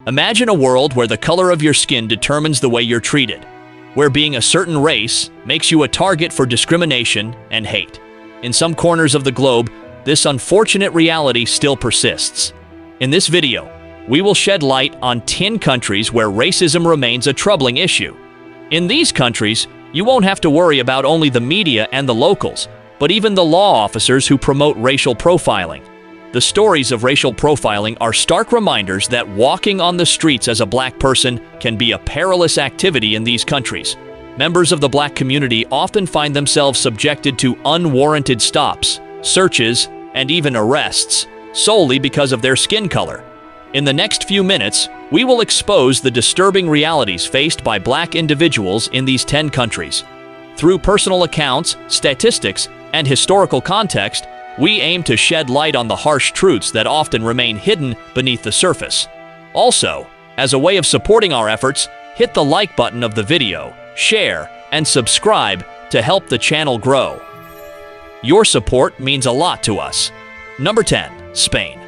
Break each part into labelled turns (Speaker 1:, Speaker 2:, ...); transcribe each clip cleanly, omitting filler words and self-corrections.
Speaker 1: Imagine a world where the color of your skin determines the way you're treated, where being a certain race makes you a target for discrimination and hate. In some corners of the globe, this unfortunate reality still persists. In this video, we will shed light on 10 countries where racism remains a troubling issue. In these countries, you won't have to worry about only the media and the locals, but even the law officers who promote racial profiling. The stories of racial profiling are stark reminders that walking on the streets as a black person can be a perilous activity in these countries. Members of the black community often find themselves subjected to unwarranted stops, searches, and even arrests, solely because of their skin color. In the next few minutes, we will expose the disturbing realities faced by black individuals in these 10 countries. Through personal accounts, statistics, and historical context, we aim to shed light on the harsh truths that often remain hidden beneath the surface. Also, as a way of supporting our efforts, hit the like button of the video, share, and subscribe to help the channel grow. Your support means a lot to us. Number 10. Spain.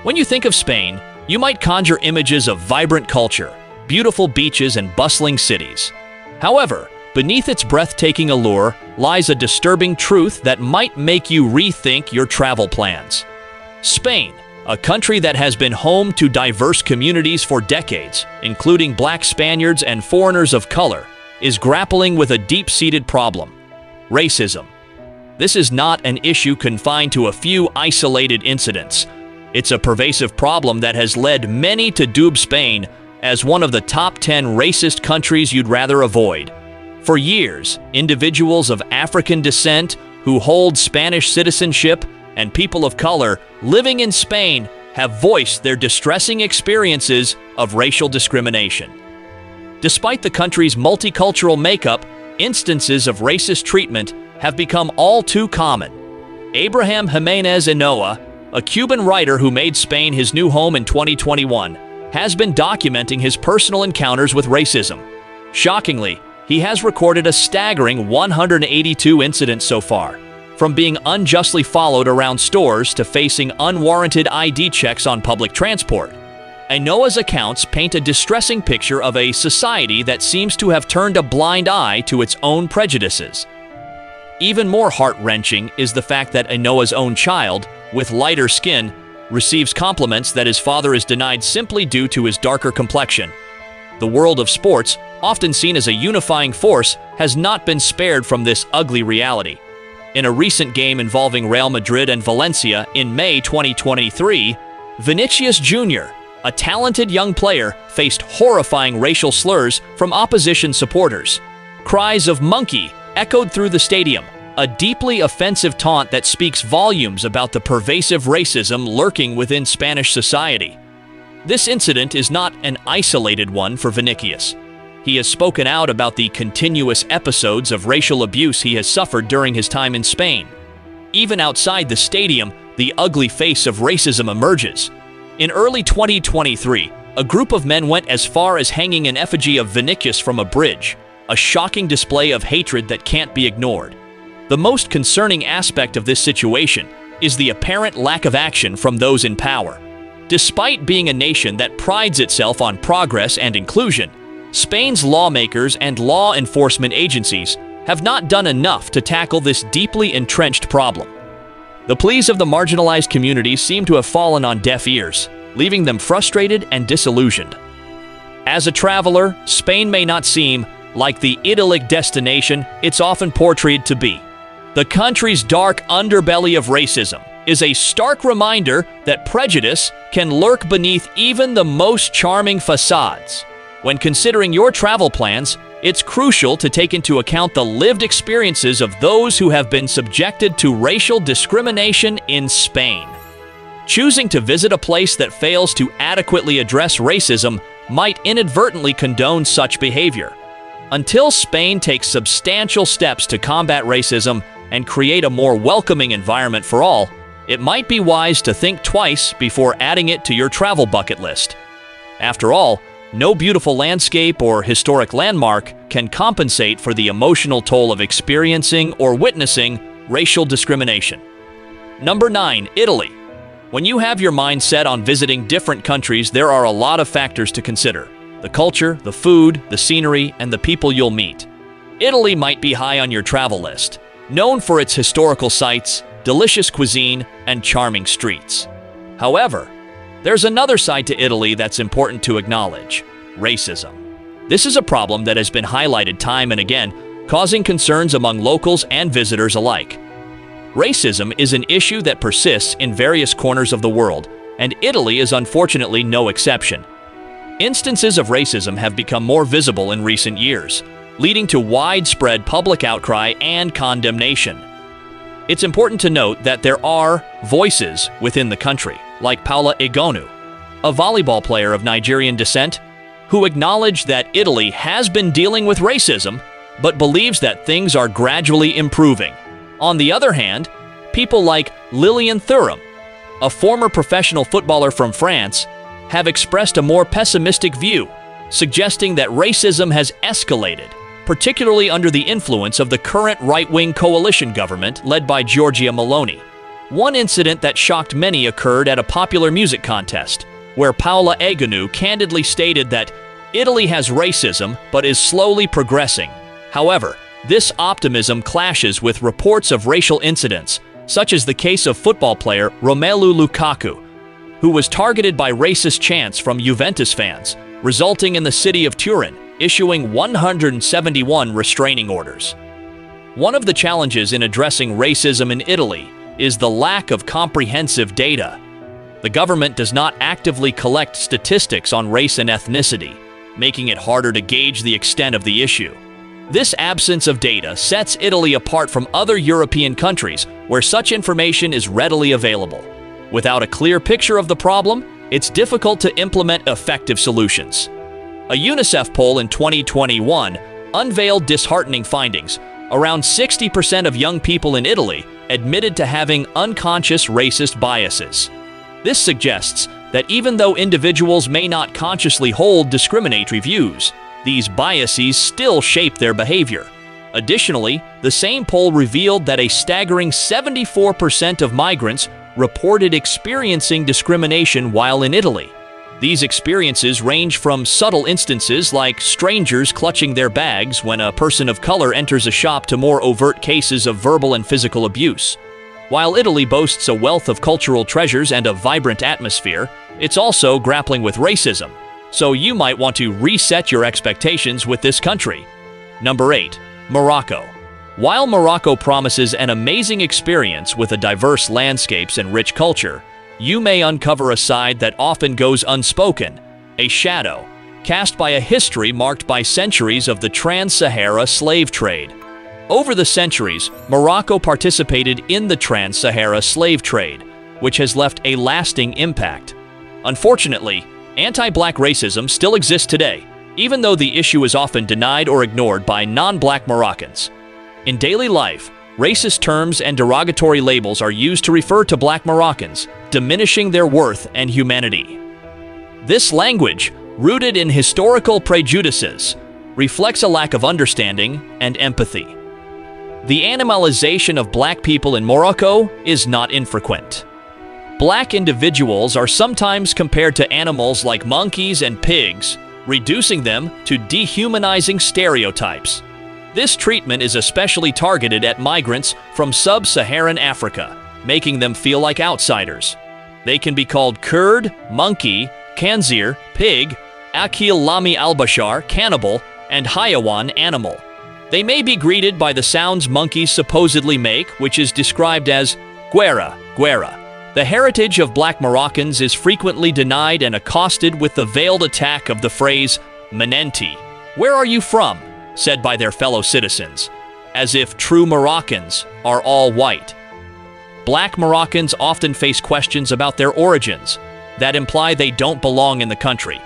Speaker 1: When you think of Spain, you might conjure images of vibrant culture, beautiful beaches, and bustling cities. However, beneath its breathtaking allure lies a disturbing truth that might make you rethink your travel plans. Spain, a country that has been home to diverse communities for decades, including black Spaniards and foreigners of color, is grappling with a deep-seated problem: racism. This is not an issue confined to a few isolated incidents. It's a pervasive problem that has led many to dub Spain as one of the top 10 racist countries you'd rather avoid. For years, individuals of African descent who hold Spanish citizenship and people of color living in Spain have voiced their distressing experiences of racial discrimination. Despite the country's multicultural makeup, instances of racist treatment have become all too common. Abraham Jimenez Enoa, a Cuban writer who made Spain his new home in 2021, has been documenting his personal encounters with racism. Shockingly, he has recorded a staggering 182 incidents so far, from being unjustly followed around stores to facing unwarranted ID checks on public transport. Enoa's accounts paint a distressing picture of a society that seems to have turned a blind eye to its own prejudices. Even more heart-wrenching is the fact that Enoa's own child, with lighter skin, receives compliments that his father is denied simply due to his darker complexion. The world of sports, often seen as a unifying force, has not been spared from this ugly reality. In a recent game involving Real Madrid and Valencia in May 2023, Vinicius Jr., a talented young player, faced horrifying racial slurs from opposition supporters. Cries of "monkey" echoed through the stadium, a deeply offensive taunt that speaks volumes about the pervasive racism lurking within Spanish society. This incident is not an isolated one for Vinicius. He has spoken out about the continuous episodes of racial abuse he has suffered during his time in Spain. Even outside the stadium, the ugly face of racism emerges. In early 2023, a group of men went as far as hanging an effigy of Vinicius from a bridge, a shocking display of hatred that can't be ignored. The most concerning aspect of this situation is the apparent lack of action from those in power. Despite being a nation that prides itself on progress and inclusion, Spain's lawmakers and law enforcement agencies have not done enough to tackle this deeply entrenched problem. The pleas of the marginalized communities seem to have fallen on deaf ears, leaving them frustrated and disillusioned. As a traveler, Spain may not seem like the idyllic destination it's often portrayed to be. The country's dark underbelly of racism is a stark reminder that prejudice can lurk beneath even the most charming facades. When considering your travel plans, it's crucial to take into account the lived experiences of those who have been subjected to racial discrimination in Spain. Choosing to visit a place that fails to adequately address racism might inadvertently condone such behavior. Until Spain takes substantial steps to combat racism and create a more welcoming environment for all, it might be wise to think twice before adding it to your travel bucket list. After all, no beautiful landscape or historic landmark can compensate for the emotional toll of experiencing or witnessing racial discrimination. Number 9. Italy. When you have your mind set on visiting different countries, there are a lot of factors to consider: the culture, the food, the scenery, and the people you'll meet. Italy might be high on your travel list, known for its historical sites, delicious cuisine, and charming streets. However, there's another side to Italy that's important to acknowledge: racism. This is a problem that has been highlighted time and again, causing concerns among locals and visitors alike. Racism is an issue that persists in various corners of the world, and Italy is unfortunately no exception. Instances of racism have become more visible in recent years, leading to widespread public outcry and condemnation. It's important to note that there are voices within the country, like Paula Egonu, a volleyball player of Nigerian descent, who acknowledged that Italy has been dealing with racism, but believes that things are gradually improving. On the other hand, people like Lilian Thuram, a former professional footballer from France, have expressed a more pessimistic view, suggesting that racism has escalated, particularly under the influence of the current right-wing coalition government led by Giorgia Meloni. One incident that shocked many occurred at a popular music contest, where Paola Egonu candidly stated that Italy has racism but is slowly progressing. However, this optimism clashes with reports of racial incidents, such as the case of football player Romelu Lukaku, who was targeted by racist chants from Juventus fans, resulting in the city of Turin issuing 171 restraining orders. One of the challenges in addressing racism in Italy is the lack of comprehensive data. The government does not actively collect statistics on race and ethnicity, making it harder to gauge the extent of the issue. This absence of data sets Italy apart from other European countries where such information is readily available. Without a clear picture of the problem, it's difficult to implement effective solutions. A UNICEF poll in 2021 unveiled disheartening findings. Around 60% of young people in Italy admitted to having unconscious racist biases. This suggests that even though individuals may not consciously hold discriminatory views, these biases still shape their behavior. Additionally, the same poll revealed that a staggering 74% of migrants reported experiencing discrimination while in Italy. These experiences range from subtle instances like strangers clutching their bags when a person of color enters a shop to more overt cases of verbal and physical abuse. While Italy boasts a wealth of cultural treasures and a vibrant atmosphere, it's also grappling with racism. So you might want to reset your expectations with this country. Number 8. Morocco. While Morocco promises an amazing experience with a diverse landscapes and rich culture, you may uncover a side that often goes unspoken, a shadow cast by a history marked by centuries of the trans-Sahara slave trade. Over the centuries, Morocco participated in the trans-Sahara slave trade, which has left a lasting impact. Unfortunately, anti-black racism still exists today, even though the issue is often denied or ignored by non-black Moroccans. In daily life, racist terms and derogatory labels are used to refer to black Moroccans, diminishing their worth and humanity. This language, rooted in historical prejudices, reflects a lack of understanding and empathy. The animalization of black people in Morocco is not infrequent. Black individuals are sometimes compared to animals like monkeys and pigs, reducing them to dehumanizing stereotypes. This treatment is especially targeted at migrants from sub-Saharan Africa, making them feel like outsiders. They can be called Kurd, monkey, Khanzir, pig, Akil Lami al-Bashar, cannibal, and Hayawan, animal. They may be greeted by the sounds monkeys supposedly make, which is described as guera, guera. The heritage of black Moroccans is frequently denied and accosted with the veiled attack of the phrase Menenti, "Where are you from?" said by their fellow citizens, as if true Moroccans are all white. Black Moroccans often face questions about their origins that imply they don't belong in the country.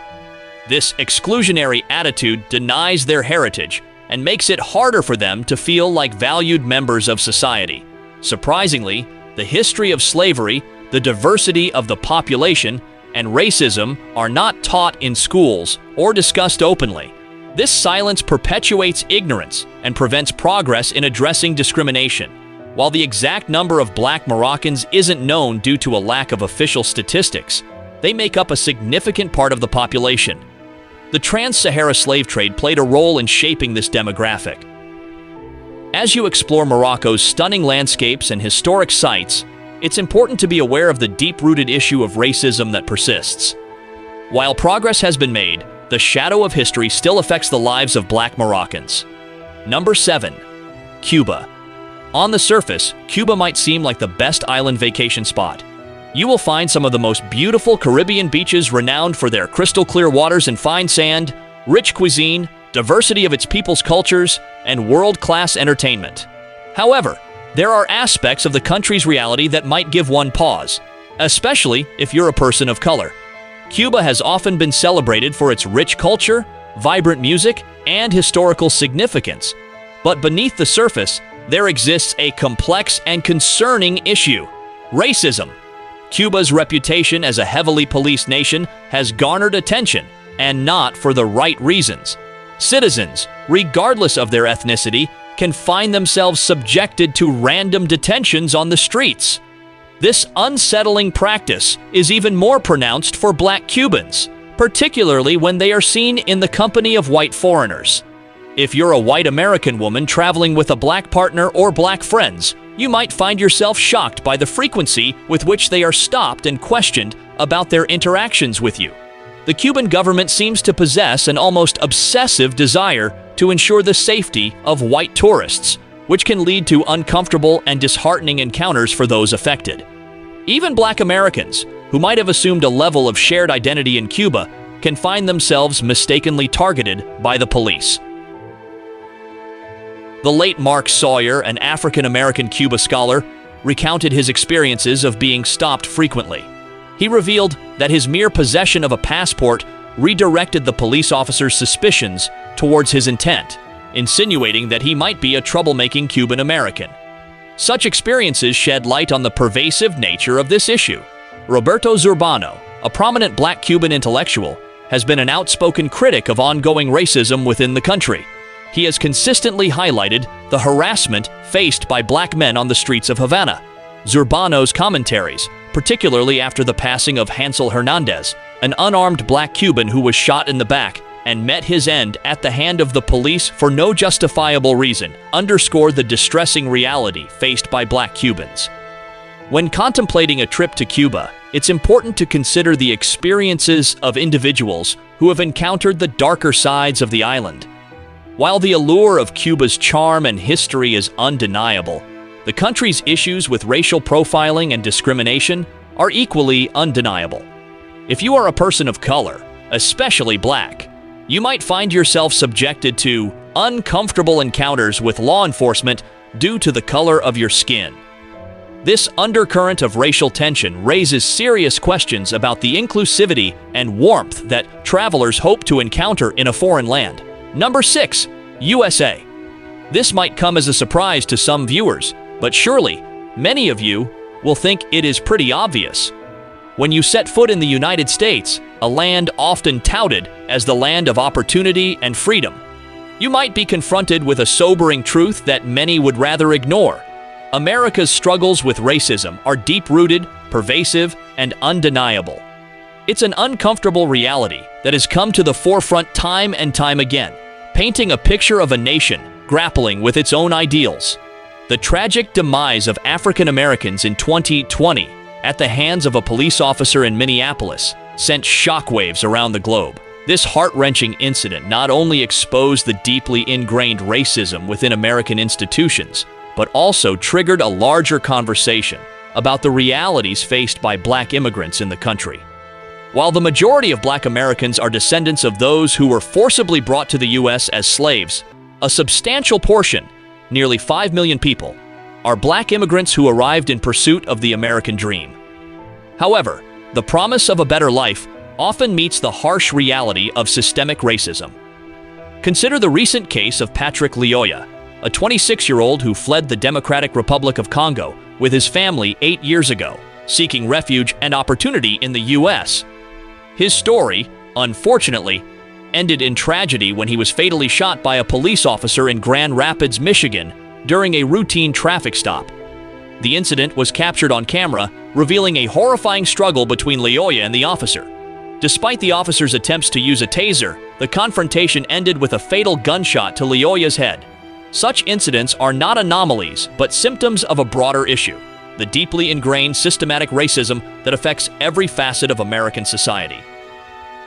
Speaker 1: This exclusionary attitude denies their heritage and makes it harder for them to feel like valued members of society. Surprisingly, the history of slavery, the diversity of the population, and racism are not taught in schools or discussed openly. This silence perpetuates ignorance and prevents progress in addressing discrimination. While the exact number of black Moroccans isn't known due to a lack of official statistics, they make up a significant part of the population. The trans-Sahara slave trade played a role in shaping this demographic. As you explore Morocco's stunning landscapes and historic sites, it's important to be aware of the deep-rooted issue of racism that persists. While progress has been made, the shadow of history still affects the lives of black Moroccans. Number 7. Cuba. On the surface, Cuba might seem like the best island vacation spot. You will find some of the most beautiful Caribbean beaches renowned for their crystal-clear waters and fine sand, rich cuisine, diversity of its people's cultures, and world-class entertainment. However, there are aspects of the country's reality that might give one pause, especially if you're a person of color. Cuba has often been celebrated for its rich culture, vibrant music, and historical significance. But beneath the surface, there exists a complex and concerning issue: racism. Cuba's reputation as a heavily policed nation has garnered attention, and not for the right reasons. Citizens, regardless of their ethnicity, can find themselves subjected to random detentions on the streets. This unsettling practice is even more pronounced for black Cubans, particularly when they are seen in the company of white foreigners. If you're a white American woman traveling with a black partner or black friends, you might find yourself shocked by the frequency with which they are stopped and questioned about their interactions with you. The Cuban government seems to possess an almost obsessive desire to ensure the safety of white tourists, which can lead to uncomfortable and disheartening encounters for those affected. Even black Americans, who might have assumed a level of shared identity in Cuba, can find themselves mistakenly targeted by the police. The late Mark Sawyer, an African-American Cuba scholar, recounted his experiences of being stopped frequently. He revealed that his mere possession of a passport redirected the police officer's suspicions towards his intent, insinuating that he might be a troublemaking Cuban American. Such experiences shed light on the pervasive nature of this issue. Roberto Zurbano, a prominent black Cuban intellectual, has been an outspoken critic of ongoing racism within the country. He has consistently highlighted the harassment faced by black men on the streets of Havana. Zurbano's commentaries, particularly after the passing of Hansel Hernandez, an unarmed black Cuban who was shot in the back and met his end at the hand of the police for no justifiable reason, underscore the distressing reality faced by black Cubans. When contemplating a trip to Cuba, it's important to consider the experiences of individuals who have encountered the darker sides of the island. While the allure of Cuba's charm and history is undeniable, the country's issues with racial profiling and discrimination are equally undeniable. If you are a person of color, especially black, you might find yourself subjected to uncomfortable encounters with law enforcement due to the color of your skin. This undercurrent of racial tension raises serious questions about the inclusivity and warmth that travelers hope to encounter in a foreign land. Number 6. USA. This might come as a surprise to some viewers, but surely many of you will think it is pretty obvious. When you set foot in the United States, a land often touted as the land of opportunity and freedom, you might be confronted with a sobering truth that many would rather ignore. America's struggles with racism are deep-rooted, pervasive, and undeniable. It's an uncomfortable reality that has come to the forefront time and time again, painting a picture of a nation grappling with its own ideals. The tragic demise of African Americans in 2020 at the hands of a police officer in Minneapolis sent shockwaves around the globe. This heart-wrenching incident not only exposed the deeply ingrained racism within American institutions, but also triggered a larger conversation about the realities faced by black immigrants in the country. While the majority of black Americans are descendants of those who were forcibly brought to the U.S. as slaves, a substantial portion, nearly 5 million people, are black immigrants who arrived in pursuit of the American dream. However, the promise of a better life often meets the harsh reality of systemic racism. Consider the recent case of Patrick Lyoya, a 26-year-old who fled the Democratic Republic of Congo with his family 8 years ago, seeking refuge and opportunity in the U.S. His story, unfortunately, ended in tragedy when he was fatally shot by a police officer in Grand Rapids, Michigan, during a routine traffic stop. The incident was captured on camera, revealing a horrifying struggle between Loyola and the officer. Despite the officer's attempts to use a taser, the confrontation ended with a fatal gunshot to Loyola's head. Such incidents are not anomalies, but symptoms of a broader issue: the deeply ingrained systematic racism that affects every facet of American society.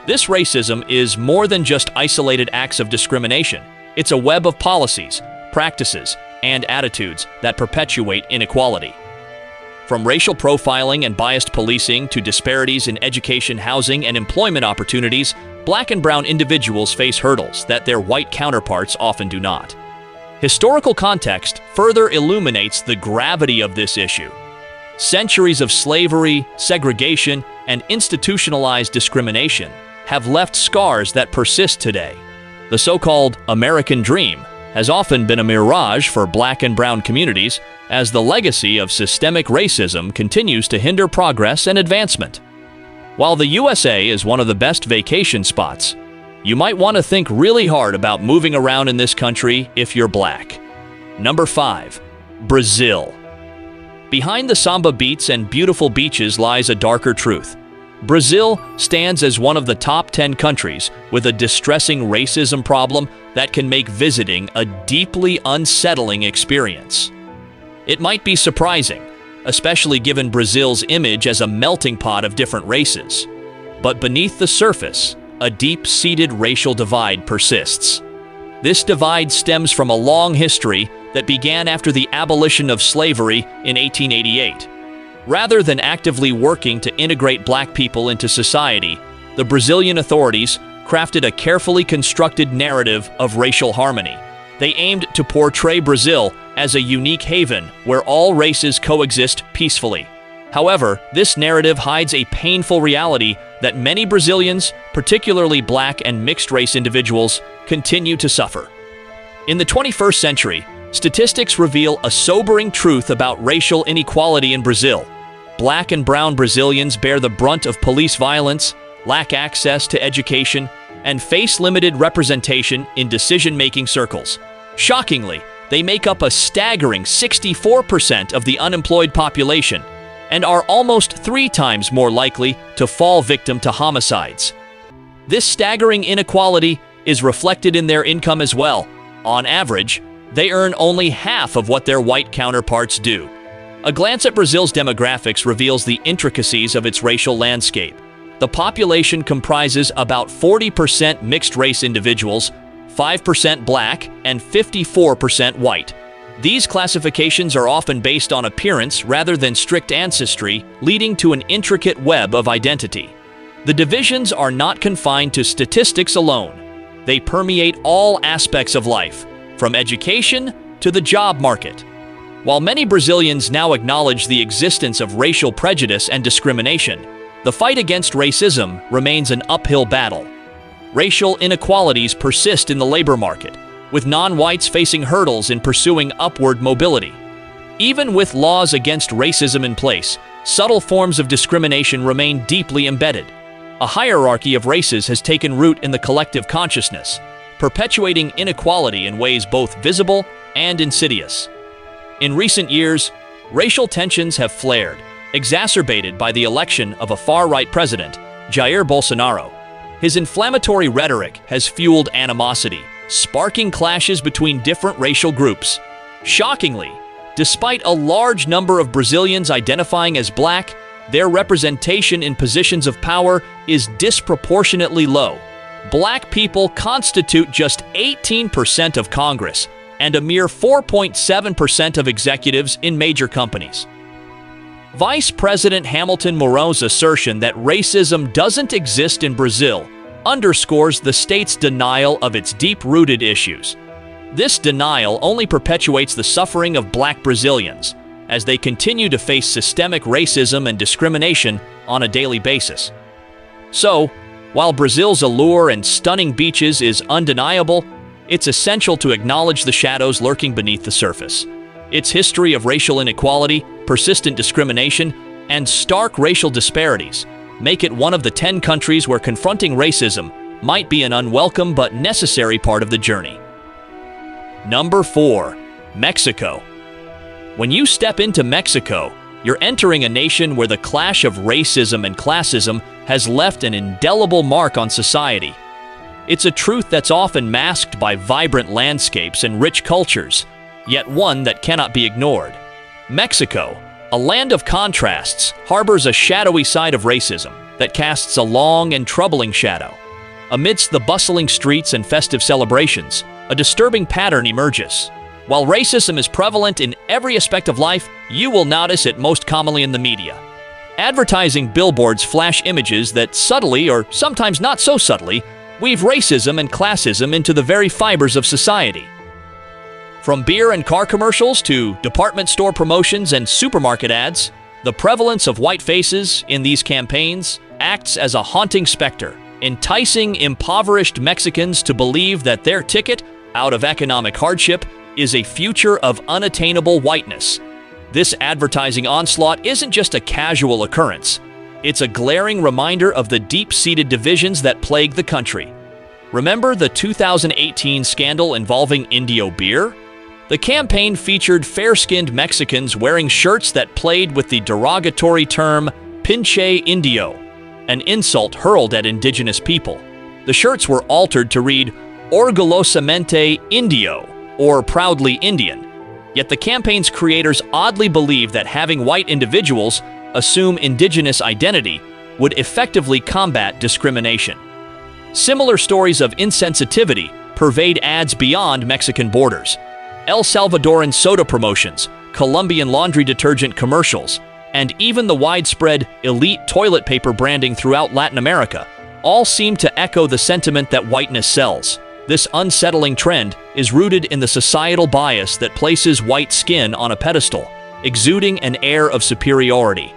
Speaker 1: This racism is more than just isolated acts of discrimination. It's a web of policies, practices, and attitudes that perpetuate inequality. From racial profiling and biased policing to disparities in education, housing, and employment opportunities, Black and brown individuals face hurdles that their white counterparts often do not. Historical context further illuminates the gravity of this issue. Centuries of slavery, segregation, and institutionalized discrimination have left scars that persist today. The so-called American dream has often been a mirage for Black and brown communities, as the legacy of systemic racism continues to hinder progress and advancement. While the USA is one of the best vacation spots, you might want to think really hard about moving around in this country if you're Black. Number 5. Brazil. Behind the samba beats and beautiful beaches lies a darker truth. Brazil stands as one of the top 10 countries with a distressing racism problem that can make visiting a deeply unsettling experience. It might be surprising, especially given Brazil's image as a melting pot of different races. But beneath the surface, a deep-seated racial divide persists. This divide stems from a long history that began after the abolition of slavery in 1888. Rather than actively working to integrate Black people into society, the Brazilian authorities crafted a carefully constructed narrative of racial harmony. They aimed to portray Brazil as a unique haven where all races coexist peacefully. However, this narrative hides a painful reality that many Brazilians, particularly Black and mixed-race individuals, continue to suffer. In the 21st century, statistics reveal a sobering truth about racial inequality in Brazil. Black and brown Brazilians bear the brunt of police violence, lack access to education, and face limited representation in decision-making circles. Shockingly, they make up a staggering 64% of the unemployed population and are almost 3 times more likely to fall victim to homicides. This staggering inequality is reflected in their income as well. On average, they earn only half of what their white counterparts do. A glance at Brazil's demographics reveals the intricacies of its racial landscape. The population comprises about 40% mixed-race individuals, 5% Black, and 54% white. These classifications are often based on appearance rather than strict ancestry, leading to an intricate web of identity. The divisions are not confined to statistics alone. They permeate all aspects of life, from education to the job market. While many Brazilians now acknowledge the existence of racial prejudice and discrimination, the fight against racism remains an uphill battle. Racial inequalities persist in the labor market, with non-whites facing hurdles in pursuing upward mobility. Even with laws against racism in place, subtle forms of discrimination remain deeply embedded. A hierarchy of races has taken root in the collective consciousness, perpetuating inequality in ways both visible and insidious. In recent years, racial tensions have flared, exacerbated by the election of a far-right president, Jair Bolsonaro. His inflammatory rhetoric has fueled animosity, sparking clashes between different racial groups. Shockingly, despite a large number of Brazilians identifying as Black, their representation in positions of power is disproportionately low. Black people constitute just 18% of Congress and a mere 4.7% of executives in major companies. Vice President Hamilton Mourão's assertion that racism doesn't exist in Brazil underscores the state's denial of its deep-rooted issues. This denial only perpetuates the suffering of Black Brazilians as they continue to face systemic racism and discrimination on a daily basis. So, while Brazil's allure and stunning beaches is undeniable, it's essential to acknowledge the shadows lurking beneath the surface. Its history of racial inequality, persistent discrimination, and stark racial disparities make it one of the 10 countries where confronting racism might be an unwelcome but necessary part of the journey. Number 4. Mexico. When you step into Mexico, you're entering a nation where the clash of racism and classism has left an indelible mark on society. It's a truth that's often masked by vibrant landscapes and rich cultures, yet one that cannot be ignored. Mexico, a land of contrasts, harbors a shadowy side of racism that casts a long and troubling shadow. Amidst the bustling streets and festive celebrations, a disturbing pattern emerges. While racism is prevalent in every aspect of life, you will notice it most commonly in the media. Advertising billboards flash images that subtly, or sometimes not so subtly, weave racism and classism into the very fibers of society. From beer and car commercials to department store promotions and supermarket ads, the prevalence of white faces in these campaigns acts as a haunting specter, enticing impoverished Mexicans to believe that their ticket out of economic hardship is a future of unattainable whiteness. This advertising onslaught isn't just a casual occurrence. It's a glaring reminder of the deep-seated divisions that plague the country. Remember the 2018 scandal involving Indio beer? The campaign featured fair-skinned Mexicans wearing shirts that played with the derogatory term pinche indio, an insult hurled at indigenous people. The shirts were altered to read orgullosamente indio, or proudly Indian. Yet the campaign's creators oddly believed that having white individuals assume indigenous identity would effectively combat discrimination. Similar stories of insensitivity pervade ads beyond Mexican borders. El Salvadoran soda promotions, Colombian laundry detergent commercials, and even the widespread elite toilet paper branding throughout Latin America all seem to echo the sentiment that whiteness sells. This unsettling trend is rooted in the societal bias that places white skin on a pedestal, exuding an air of superiority.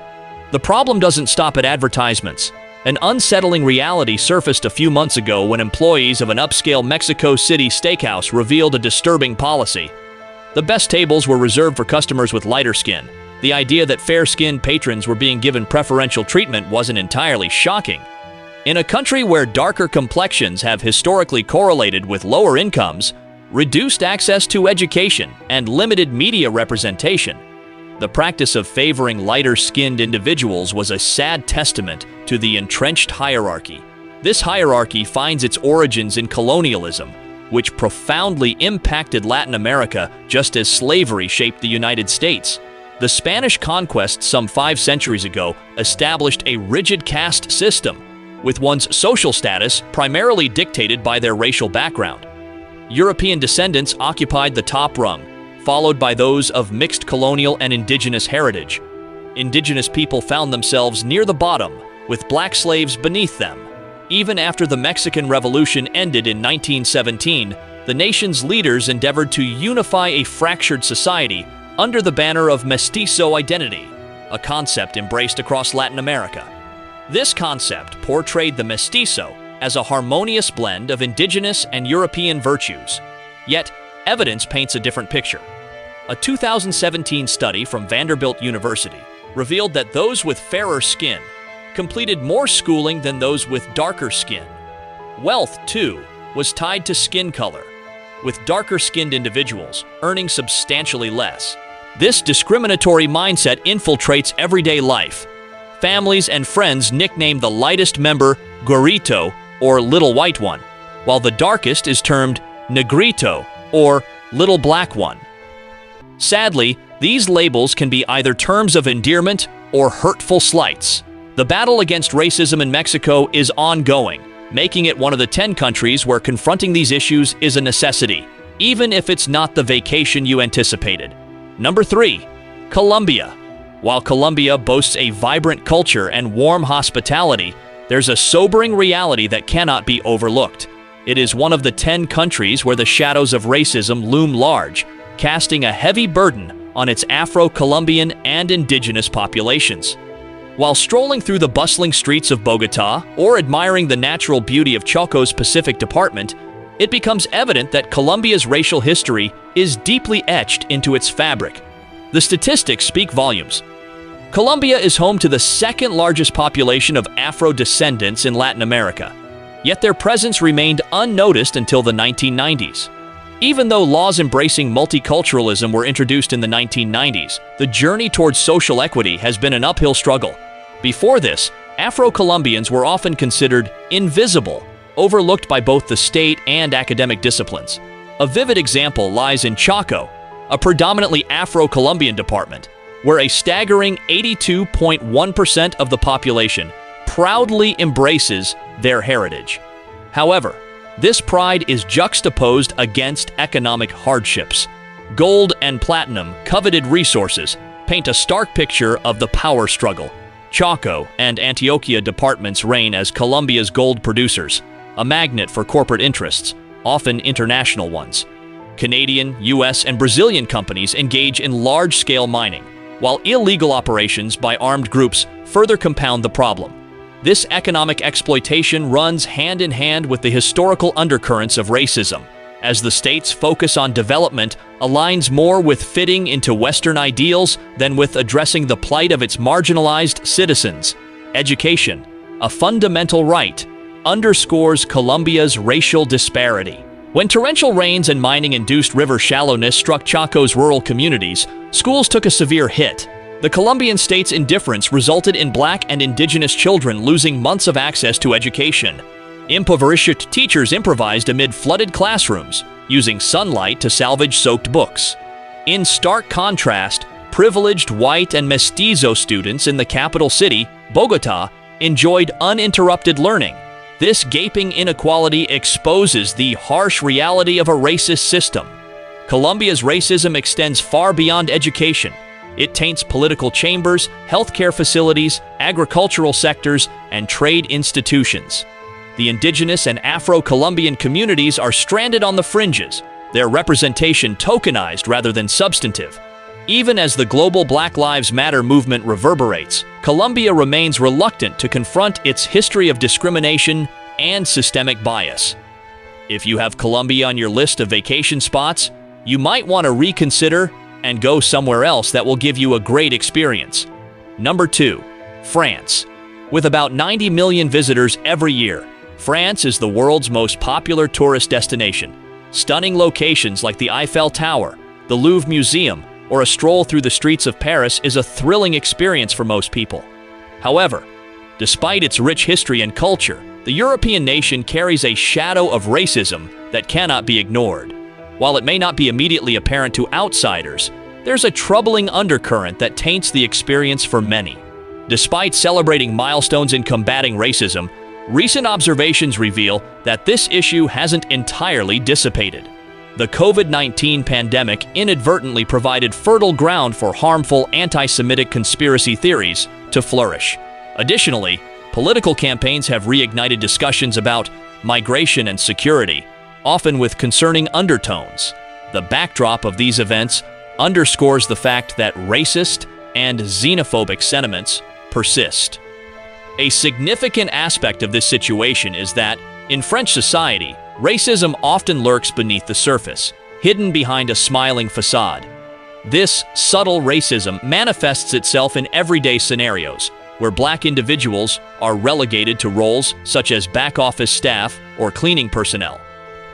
Speaker 1: The problem doesn't stop at advertisements. An unsettling reality surfaced a few months ago when employees of an upscale Mexico City steakhouse revealed a disturbing policy. The best tables were reserved for customers with lighter skin. The idea that fair-skinned patrons were being given preferential treatment wasn't entirely shocking. In a country where darker complexions have historically correlated with lower incomes, reduced access to education, and limited media representation, the practice of favoring lighter-skinned individuals was a sad testament to the entrenched hierarchy. This hierarchy finds its origins in colonialism, which profoundly impacted Latin America just as slavery shaped the United States. The Spanish conquest some 5 centuries ago established a rigid caste system, with one's social status primarily dictated by their racial background. European descendants occupied the top rung, followed by those of mixed colonial and indigenous heritage. Indigenous people found themselves near the bottom, with black slaves beneath them. Even after the Mexican Revolution ended in 1917, the nation's leaders endeavored to unify a fractured society under the banner of mestizo identity, a concept embraced across Latin America. This concept portrayed the mestizo as a harmonious blend of indigenous and European virtues. Yet, evidence paints a different picture. A 2017 study from Vanderbilt University revealed that those with fairer skin completed more schooling than those with darker skin. Wealth, too, was tied to skin color, with darker-skinned individuals earning substantially less. This discriminatory mindset infiltrates everyday life. Families and friends nickname the lightest member Güerito, or Little White One, while the darkest is termed Negrito, or Little Black One. Sadly, these labels can be either terms of endearment or hurtful slights. The battle against racism in Mexico is ongoing, making it one of the 10 countries where confronting these issues is a necessity, even if it's not the vacation you anticipated. Number 3. Colombia. While Colombia boasts a vibrant culture and warm hospitality, there's a sobering reality that cannot be overlooked. It is one of the 10 countries where the shadows of racism loom large, casting a heavy burden on its Afro-Colombian and indigenous populations. While strolling through the bustling streets of Bogotá or admiring the natural beauty of Choco's Pacific Department, it becomes evident that Colombia's racial history is deeply etched into its fabric. The statistics speak volumes. Colombia is home to the second largest population of Afro-descendants in Latin America, yet their presence remained unnoticed until the 1990s. Even though laws embracing multiculturalism were introduced in the 1990s, the journey towards social equity has been an uphill struggle. Before this, Afro-Colombians were often considered invisible, overlooked by both the state and academic disciplines. A vivid example lies in Chaco, a predominantly Afro-Colombian department, where a staggering 82.1% of the population proudly embraces their heritage. However, this pride is juxtaposed against economic hardships. Gold and platinum, coveted resources, paint a stark picture of the power struggle. Chaco and Antioquia departments reign as Colombia's gold producers, a magnet for corporate interests, often international ones. Canadian, US, and Brazilian companies engage in large-scale mining, while illegal operations by armed groups further compound the problem. This economic exploitation runs hand in hand with the historical undercurrents of racism, as the state's focus on development aligns more with fitting into Western ideals than with addressing the plight of its marginalized citizens. Education, a fundamental right, underscores Colombia's racial disparity. When torrential rains and mining-induced river shallowness struck Chaco's rural communities, schools took a severe hit. The Colombian state's indifference resulted in Black and indigenous children losing months of access to education. Impoverished teachers improvised amid flooded classrooms, using sunlight to salvage soaked books. In stark contrast, privileged white and mestizo students in the capital city, Bogotá, enjoyed uninterrupted learning. This gaping inequality exposes the harsh reality of a racist system. Colombia's racism extends far beyond education. It taints political chambers, healthcare facilities, agricultural sectors, and trade institutions. The indigenous and Afro-Colombian communities are stranded on the fringes, their representation tokenized rather than substantive. Even as the global Black Lives Matter movement reverberates, Colombia remains reluctant to confront its history of discrimination and systemic bias. If you have Colombia on your list of vacation spots, you might want to reconsider and go somewhere else that will give you a great experience. Number 2. France. With about 90 million visitors every year, France is the world's most popular tourist destination. Stunning locations like the Eiffel Tower, the Louvre Museum, or a stroll through the streets of Paris is a thrilling experience for most people. However, despite its rich history and culture, the European nation carries a shadow of racism that cannot be ignored. While it may not be immediately apparent to outsiders, there's a troubling undercurrent that taints the experience for many. Despite celebrating milestones in combating racism, recent observations reveal that this issue hasn't entirely dissipated. The COVID-19 pandemic inadvertently provided fertile ground for harmful anti-Semitic conspiracy theories to flourish. Additionally, political campaigns have reignited discussions about migration and security, often with concerning undertones. The backdrop of these events underscores the fact that racist and xenophobic sentiments persist. A significant aspect of this situation is that, in French society, racism often lurks beneath the surface, hidden behind a smiling facade. This subtle racism manifests itself in everyday scenarios, where Black individuals are relegated to roles such as back-office staff or cleaning personnel.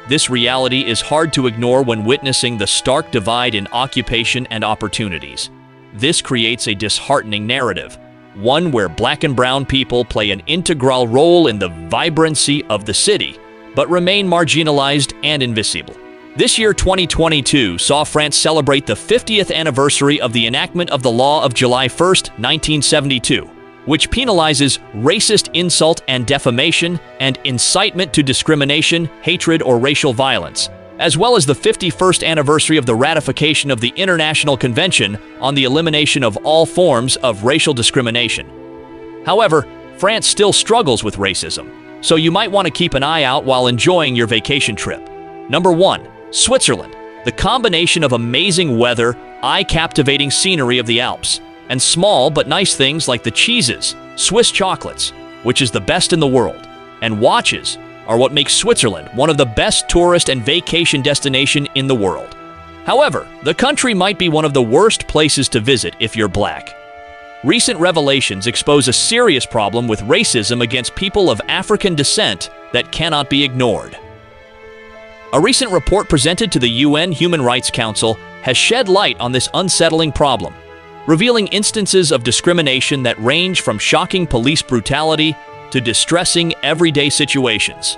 Speaker 1: This reality is hard to ignore when witnessing the stark divide in occupation and opportunities. This creates a disheartening narrative, one where Black and brown people play an integral role in the vibrancy of the city, but remain marginalized and invisible. This year, 2022, saw France celebrate the 50th anniversary of the enactment of the law of July 1, 1972, which penalizes racist insult and defamation and incitement to discrimination, hatred, or racial violence, as well as the 51st anniversary of the ratification of the International Convention on the Elimination of All Forms of Racial Discrimination. However, France still struggles with racism, so you might want to keep an eye out while enjoying your vacation trip. Number 1. Switzerland. The combination of amazing weather, eye-captivating scenery of the Alps, and small but nice things like the cheeses, Swiss chocolates, which is the best in the world, and watches are what makes Switzerland one of the best tourist and vacation destinations in the world. However, the country might be one of the worst places to visit if you're Black. Recent revelations expose a serious problem with racism against people of African descent that cannot be ignored. A recent report presented to the UN Human Rights Council has shed light on this unsettling problem, revealing instances of discrimination that range from shocking police brutality to distressing everyday situations.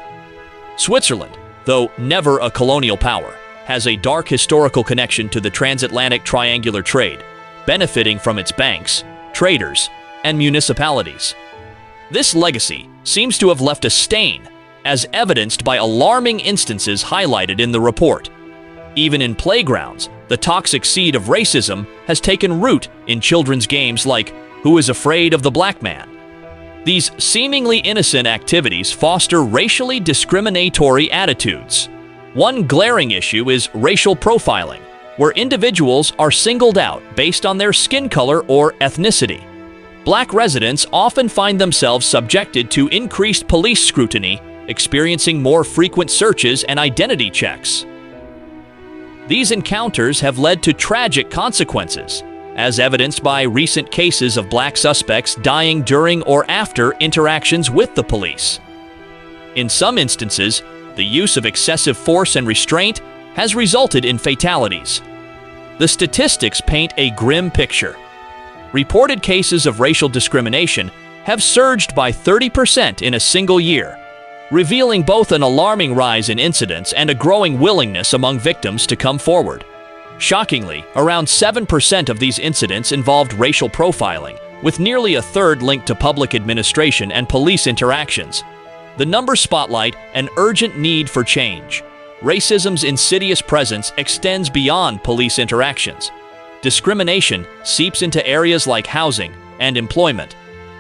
Speaker 1: Switzerland, though never a colonial power, has a dark historical connection to the transatlantic triangular trade, benefiting from its banks, traders, and municipalities. This legacy seems to have left a stain, as evidenced by alarming instances highlighted in the report. Even in playgrounds, the toxic seed of racism has taken root in children's games like Who is Afraid of the Black Man? These seemingly innocent activities foster racially discriminatory attitudes. One glaring issue is racial profiling, where individuals are singled out based on their skin color or ethnicity. Black residents often find themselves subjected to increased police scrutiny, experiencing more frequent searches and identity checks. These encounters have led to tragic consequences, as evidenced by recent cases of black suspects dying during or after interactions with the police. In some instances, the use of excessive force and restraint has resulted in fatalities. The statistics paint a grim picture. Reported cases of racial discrimination have surged by 30% in a single year, revealing both an alarming rise in incidents and a growing willingness among victims to come forward. Shockingly, around 7% of these incidents involved racial profiling, with nearly a third linked to public administration and police interactions. The numbers spotlight an urgent need for change. Racism's insidious presence extends beyond police interactions. Discrimination seeps into areas like housing and employment.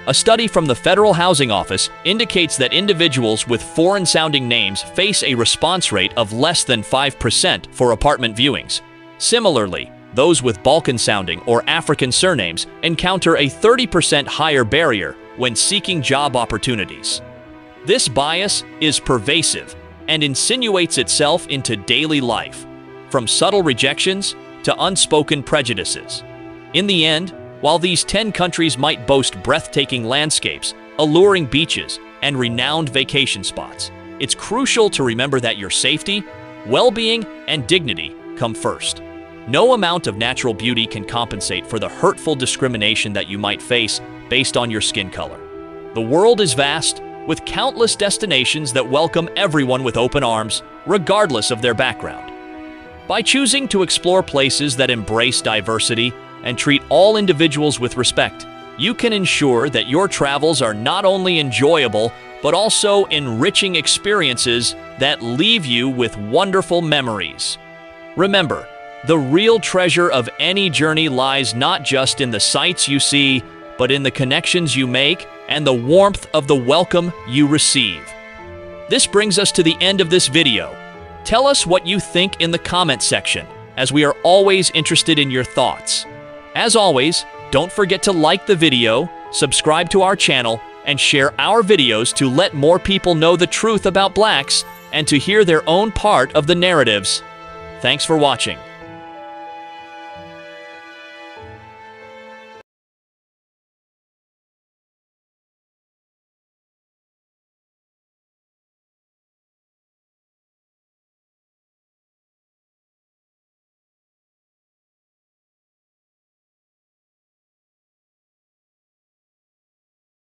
Speaker 1: A study from the Federal Housing Office indicates that individuals with foreign-sounding names face a response rate of less than 5% for apartment viewings. Similarly, those with Balkan-sounding or African surnames encounter a 30% higher barrier when seeking job opportunities. This bias is pervasive and insinuates itself into daily life, from subtle rejections to unspoken prejudices. In the end, while these 10 countries might boast breathtaking landscapes, alluring beaches, and renowned vacation spots, it's crucial to remember that your safety, well-being, and dignity come first. No amount of natural beauty can compensate for the hurtful discrimination that you might face based on your skin color. The world is vast, with countless destinations that welcome everyone with open arms, regardless of their background. By choosing to explore places that embrace diversity and treat all individuals with respect, you can ensure that your travels are not only enjoyable, but also enriching experiences that leave you with wonderful memories. Remember, the real treasure of any journey lies not just in the sights you see, but in the connections you make and the warmth of the welcome you receive. This brings us to the end of this video. Tell us what you think in the comment section, as we are always interested in your thoughts. As always, don't forget to like the video, subscribe to our channel, and share our videos to let more people know the truth about blacks and to hear their own part of the narratives. Thanks for watching.